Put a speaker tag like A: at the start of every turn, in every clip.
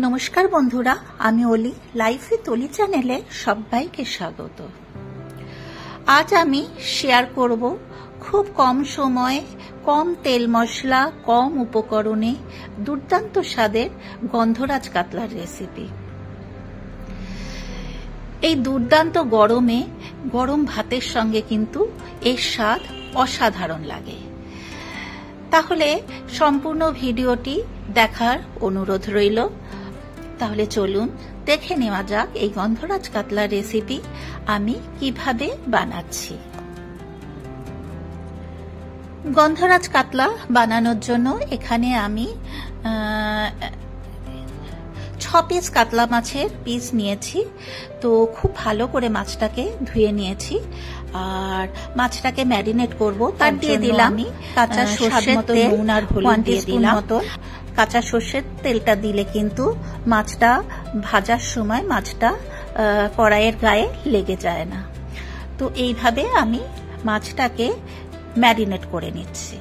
A: নমস্কার বন্ধুরা, আমি অলি লাইফ উইথ অলি চ্যানেলে সবাইকে স্বাগত। আজ আমি শেয়ার করব খুব কম সময়ে, কম তেল মশলা, কম উপকরণে দুর্দান্ত স্বাদের গন্ধরাজ কাতলার রেসিপি। এই দুর্দান্ত গরমে গরম ভাতের সঙ্গে কিন্তু এর স্বাদ অসাধারণ লাগে। তাহলে সম্পূর্ণ ভিডিওটি দেখার অনুরোধ রইল। তাহলে চলুন দেখে নেওয়া যাক এই গন্ধরাজ কাতলার রেসিপি আমি কিভাবে বানাচ্ছি। গন্ধরাজ কাতলা বানানোর জন্য এখানে আমি 6 পিস কাতলা মাছের পিস নিয়েছি। তো খুব ভালো করে মাছটাকে ধুয়ে নিয়েছি আর মাছটাকে ম্যারিনেট করব। তার দিয়ে দিলাম আমি কাঁচা সরষের তেল, নুন আর হলুদ দিয়ে দিলাম। কাঁচা সরষের তেলটা দিলে কিন্তু মাছটা ভাজার সময় মাছটা কড়াইয়ের গায়ে লেগে যায় না। তো এইভাবে আমি মাছটাকে ম্যারিনেট করে নিচ্ছি।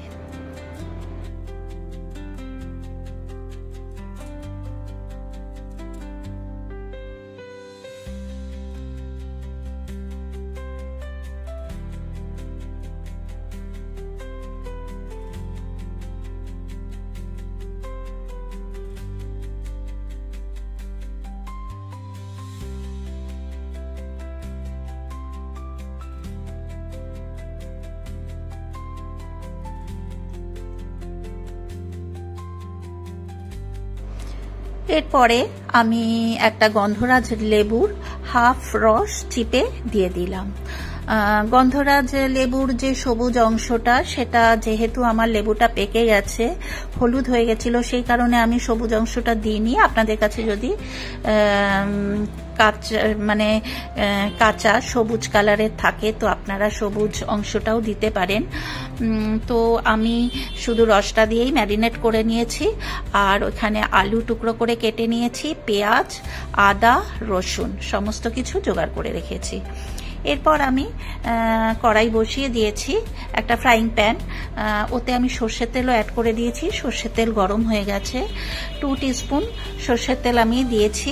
A: এরপরে আমি একটা গন্ধরাজ লেবুর হাফ রস চিপে দিয়ে দিলাম। গন্ধরাজ লেবুর যে সবুজ অংশটা, সেটা যেহেতু আমার লেবুটা পেকে গেছে, হলুদ হয়ে গেছিল, সেই কারণে আমি সবুজ অংশটা দিইনি। আপনাদের কাছে যদি কাঁচা সবুজ কালারের থাকে তো আপনারা সবুজ অংশটাও দিতে পারেন। তো আমি শুধু রসটা দিয়েই ম্যারিনেট করে নিয়েছি। আর ওখানে আলু টুকরো করে কেটে নিয়েছি, পেঁয়াজ, আদা, রসুন সমস্ত কিছু জোগাড় করে রেখেছি। এরপর আমি কড়াই বসিয়ে দিয়েছি, একটা ফ্রাইং প্যান। ওতে আমি সর্ষের তেলও অ্যাড করে দিয়েছি। সর্ষের তেল গরম হয়ে গেছে। 2 টিস্পুন সর্ষের তেল আমি দিয়েছি।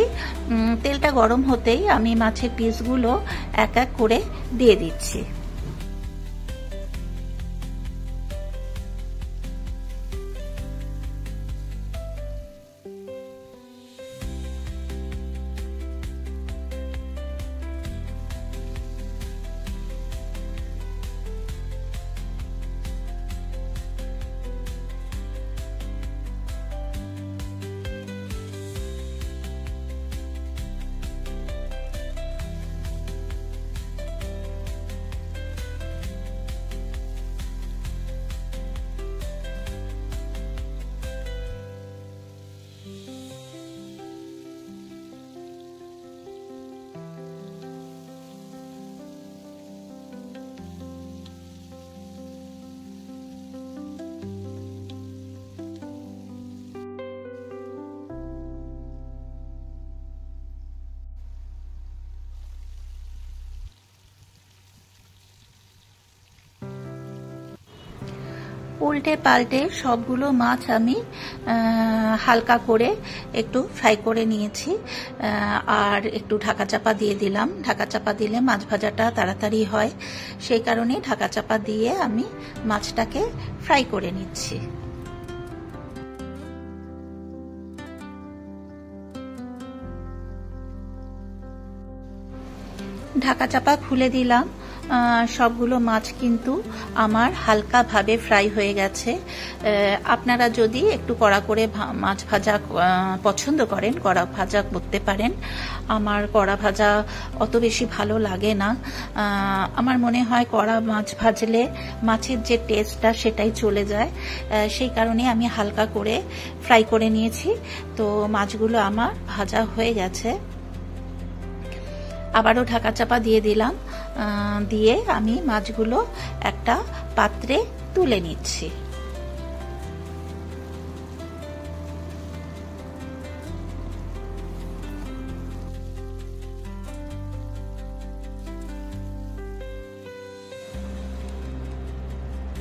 A: তেলটা গরম হতেই আমি মাছের পিসগুলো এক এক করে দিয়ে দিচ্ছি। উল্টে পাল্টে সবগুলো মাছ আমি হালকা করে একটু ফ্রাই করে নিয়েছি। আর একটু ঢাকা চাপা দিয়ে দিলাম। ঢাকা চাপা দিলে মাছ ভাজাটা তাড়াতাড়ি হয়, সেই কারণে ঢাকা চাপা দিয়ে আমি মাছটাকে ফ্রাই করে নিচ্ছি। ঢাকা চাপা খুলে দিলাম। সবগুলো মাছ কিন্তু আমার হালকাভাবে ফ্রাই হয়ে গেছে। আপনারা যদি একটু কড়া করে মাছ ভাজা পছন্দ করেন, কড়া ভাজা করতে পারেন। আমার কড়া ভাজা অত বেশি ভালো লাগে না। আমার মনে হয় কড়া মাছ ভাজলে মাছের যে টেস্টটা সেটাই চলে যায়। সেই কারণে আমি হালকা করে ফ্রাই করে নিয়েছি। তো মাছগুলো আমার ভাজা হয়ে গেছে। আবারও ঢাকা চাপা দিয়ে দিলাম। দিয়ে আমি মাছগুলো একটা পাত্রে তুলে নিচ্ছি।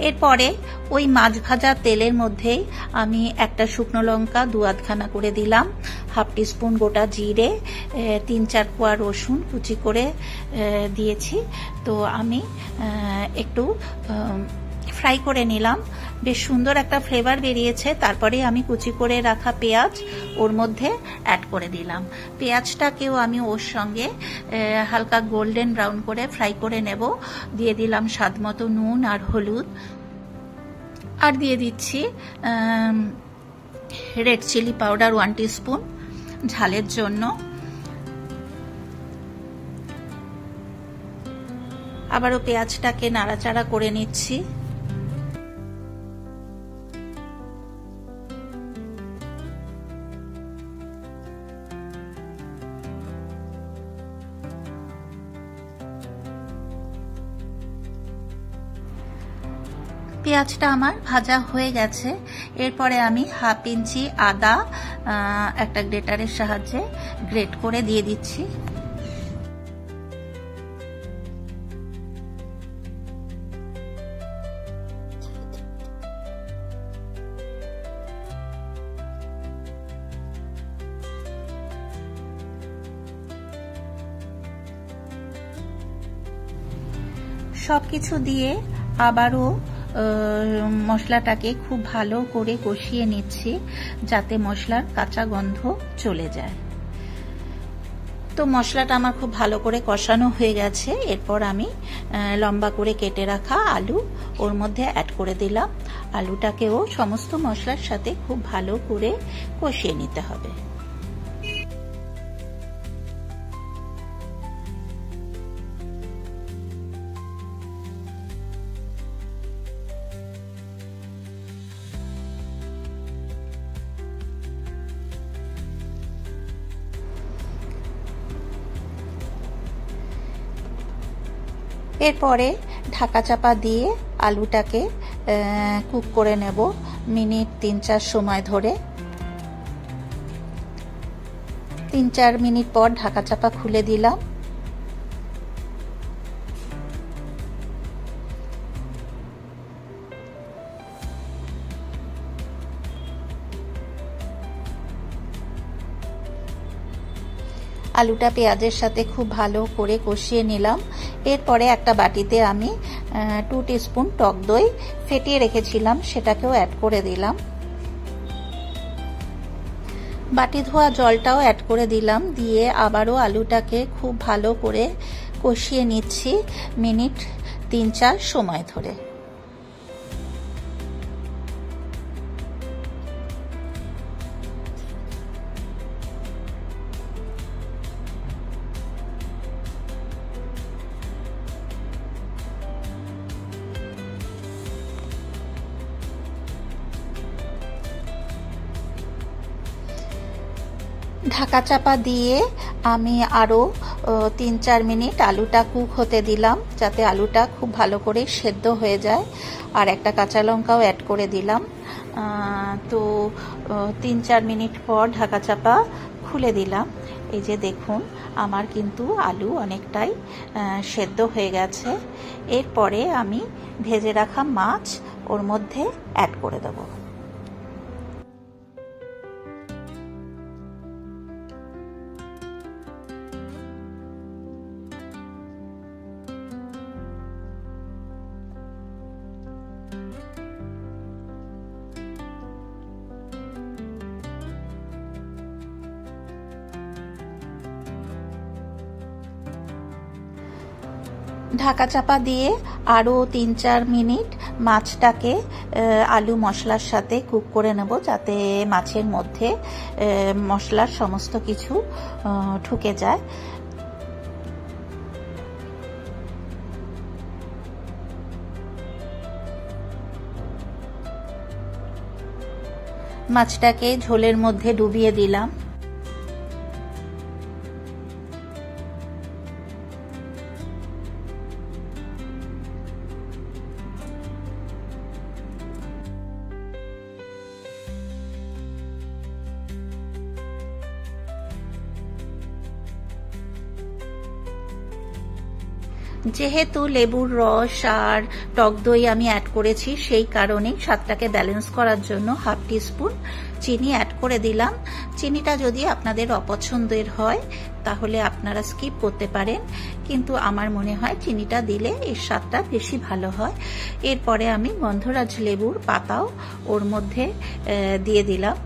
A: এরপরে ওই মাছ ভাজা তেলের মধ্যেই আমি একটা শুকনো লঙ্কা 2-8খানা করে দিলাম, 1/2 টিস্পুন গোটা জিরে, 3-4 কোয়া রসুন কুচি করে দিয়েছি। তো আমি একটু ফ্রাই করে নিলাম, বেশ সুন্দর একটা ফ্লেভার বেরিয়েছে। তারপরে আমি কুচি করে রাখা পেঁয়াজ ওর মধ্যে অ্যাড করে দিলাম। পেঁয়াজটাকেও আমি ওর সঙ্গে হালকা গোল্ডেন ব্রাউন করে ফ্রাই করে নেব। দিয়ে দিলাম স্বাদ মতো নুন আর হলুদ, আর দিয়ে দিচ্ছি রেড চিলি পাউডার 1 টিস্পুন ঝালের জন্য। আবারও পেঁয়াজটাকে নাড়াচাড়া করে নিচ্ছি। পেঁয়াজটা আমার ভাজা হয়ে গেছে। এরপরে আমি 1/2 ইঞ্চি আদা একটা গ্রেটারের সাহায্যে গ্রেট করে দিয়ে দিচ্ছি। সবকিছু দিয়ে আবারও মশলাটাকে খুব ভালো করে কষিয়ে নিচ্ছি, যাতে মশলার কাঁচা গন্ধ চলে যায়। তো মশলাটা আমার খুব ভালো করে কষানো হয়ে গেছে। এরপর আমি লম্বা করে কেটে রাখা আলু ওর মধ্যে অ্যাড করে দিলাম। আলুটাকেও সমস্ত মশলার সাথে খুব ভালো করে কষিয়ে নিতে হবে। এরপরে ঢাকা চাপা দিয়ে আলুটাকে কুক করে নেব মিনিট 3-4 সময় ধরে। 3-4 মিনিট পর ঢাকা চাপা খুলে দিলাম। আলুটা পেঁয়াজের সাথে খুব ভালো করে কষিয়ে নিলাম। এরপরে একটা বাটিতে আমি 2 টিস্পুন টক দই ফেটিয়ে রেখেছিলাম, সেটাকেও অ্যাড করে দিলাম। বাটি ধোয়া জলটাও অ্যাড করে দিলাম। দিয়ে আবারও আলুটাকে খুব ভালো করে কষিয়ে নিচ্ছি মিনিট 3-4 সময় ধরে। ঢাকা চাপা দিয়ে আমি আরও 3-4 মিনিট আলুটা কুক হতে দিলাম, যাতে আলুটা খুব ভালো করে সেদ্ধ হয়ে যায়। আর একটা কাঁচা লঙ্কাও অ্যাড করে দিলাম। তো 3-4 মিনিট পর ঢাকা চাপা খুলে দিলাম। এই যে দেখুন, আমার কিন্তু আলু অনেকটাই সেদ্ধ হয়ে গেছে। এরপরে আমি ভেজে রাখা মাছ ওর মধ্যে অ্যাড করে দেবো। ঢাকা চাপা দিয়ে আরও 3-4 মিনিট মাছটাকে আলু মশলার সাথে কুক করে নেব, যাতে মাছের মধ্যে মশলার সমস্ত কিছু ঢুকে যায়। মাছটাকে ঝোলের মধ্যে ডুবিয়ে দিলাম। যেহেতু লেবুর রস আর টক দই আমি অ্যাড করেছি, সেই কারণে স্বাদটাকে ব্যালেন্স করার জন্য হাফ টিস্পুন চিনি অ্যাড করে দিলাম। চিনিটা যদি আপনাদের অপছন্দের হয় তাহলে আপনারা স্কিপ করতে পারেন, কিন্তু আমার মনে হয় চিনিটা দিলে এর স্বাদটা বেশি ভালো হয়। এরপরে আমি গন্ধরাজ লেবুর পাতাও ওর মধ্যে দিয়ে দিলাম,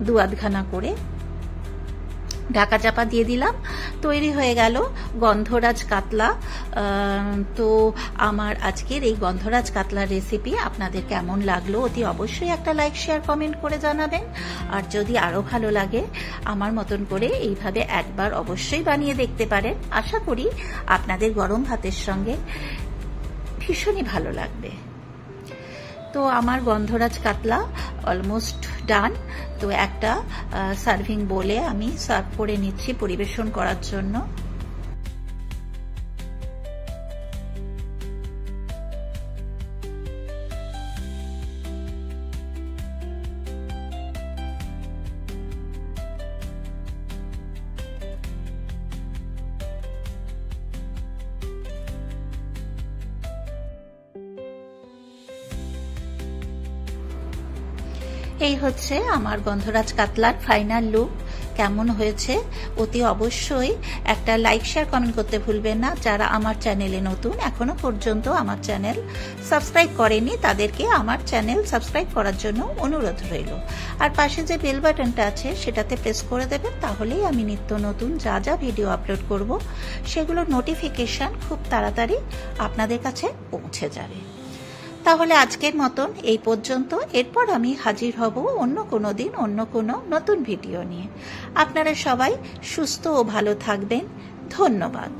A: 2-8খানা করে ঢাকা চাপা দিয়ে দিলাম। তৈরি হয়ে গেল গন্ধরাজ কাতলা। তো আমার আজকের এই গন্ধরাজ কাতলার রেসিপি আপনাদের কেমন লাগলো অতি অবশ্যই একটা লাইক শেয়ার কমেন্ট করে জানাবেন। আর যদি আরো ভালো লাগে আমার মতন করে এইভাবে একবার অবশ্যই বানিয়ে দেখতে পারেন। আশা করি আপনাদের গরম ভাতের সঙ্গে ভীষণই ভালো লাগবে। তো আমার গন্ধরাজ কাতলা অলমোস্ট ডান। তো একটা সার্ভিং বোলে আমি সার্ভ করে নিচ্ছি পরিবেশন করার জন্য। এই হচ্ছে আমার গন্ধরাজ কাতলার ফাইনাল লুক। কেমন হয়েছে অতি অবশ্যই একটা লাইক শেয়ার কমেন্ট করতে ভুলবেন না। যারা আমার চ্যানেলে নতুন, এখনো পর্যন্ত আমার চ্যানেল সাবস্ক্রাইব করেনি, তাদেরকে আমার চ্যানেল সাবস্ক্রাইব করার জন্য অনুরোধ রইল। আর পাশে যে বেল বাটনটা আছে সেটাতে প্রেস করে দেবেন, তাহলেই আমি নিত্য নতুন যা যা ভিডিও আপলোড করব সেগুলোর নোটিফিকেশন খুব তাড়াতাড়ি আপনাদের কাছে পৌঁছে যাবে। তাহলে আজকের মতন এই পর্যন্ত। এরপর আমি হাজির হব অন্য কোনো দিন অন্য কোনো নতুন ভিডিও নিয়ে। আপনারা সবাই সুস্থ ও ভালো থাকবেন। ধন্যবাদ।